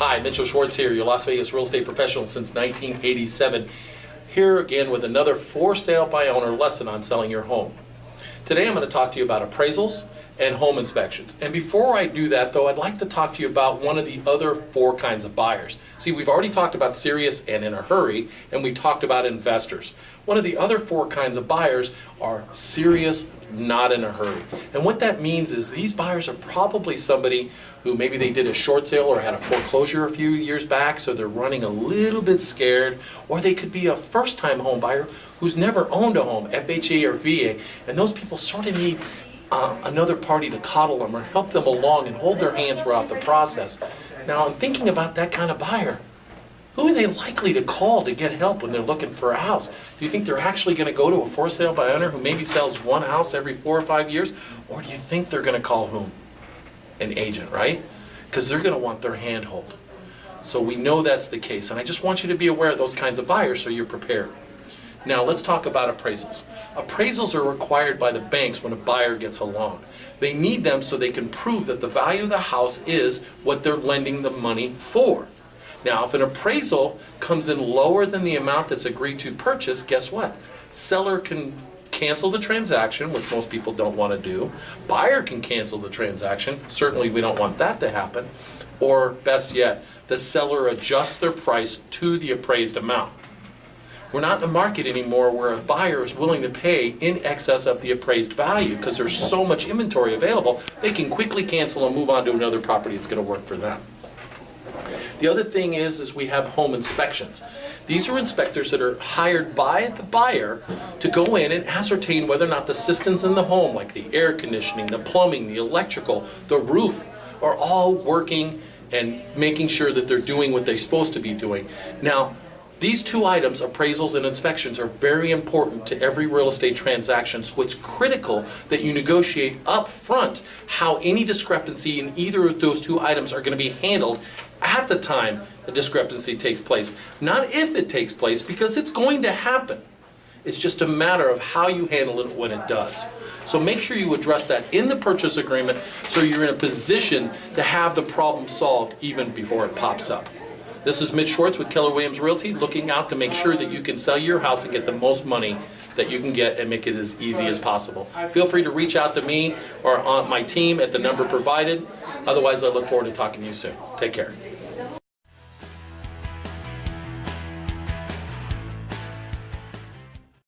Hi, Mitchell Schwartz here, your Las Vegas real estate professional since 1987. Here again with another for sale by owner lesson on selling your home. Today I'm going to talk to you about appraisals and home inspections. And before I do that though, I'd like to talk to you about one of the other four kinds of buyers. See, we've already talked about serious and in a hurry, and we talked about investors. One of the other four kinds of buyers are serious, not in a hurry. And what that means is these buyers are probably somebody who maybe they did a short sale or had a foreclosure a few years back, so they're running a little bit scared. Or they could be a first-time home buyer who's never owned a home, FHA or VA, and those people sort of need another party to coddle them or help them along and hold their hand throughout the process. Now, I'm thinking about that kind of buyer. Who are they likely to call to get help when they're looking for a house? Do you think they're actually going to go to a for sale by owner who maybe sells one house every 4 or 5 years? Or do you think they're going to call whom? An agent, right? Because they're going to want their hand held. So we know that's the case. And I just want you to be aware of those kinds of buyers so you're prepared. Now let's talk about appraisals. Appraisals are required by the banks when a buyer gets a loan. They need them so they can prove that the value of the house is what they're lending the money for. Now, if an appraisal comes in lower than the amount that's agreed to purchase, guess what? Seller can cancel the transaction, which most people don't want to do. Buyer can cancel the transaction. Certainly we don't want that to happen. Or best yet, the seller adjusts their price to the appraised amount. We're not in a market anymore where a buyer is willing to pay in excess of the appraised value because there's so much inventory available, they can quickly cancel and move on to another property that's going to work for them. The other thing is we have home inspections. These are inspectors that are hired by the buyer to go in and ascertain whether or not the systems in the home, like the air conditioning, the plumbing, the electrical, the roof, are all working and making sure that they're doing what they're supposed to be doing. Now, these two items, appraisals and inspections, are very important to every real estate transaction, so it's critical that you negotiate up front how any discrepancy in either of those two items are going to be handled at the time the discrepancy takes place. Not if it takes place, because it's going to happen. It's just a matter of how you handle it when it does. So make sure you address that in the purchase agreement so you're in a position to have the problem solved even before it pops up. This is Mitch Schwartz with Keller Williams Realty, looking out to make sure that you can sell your house and get the most money that you can get and make it as easy as possible. Feel free to reach out to me or on my team at the number provided. Otherwise, I look forward to talking to you soon. Take care.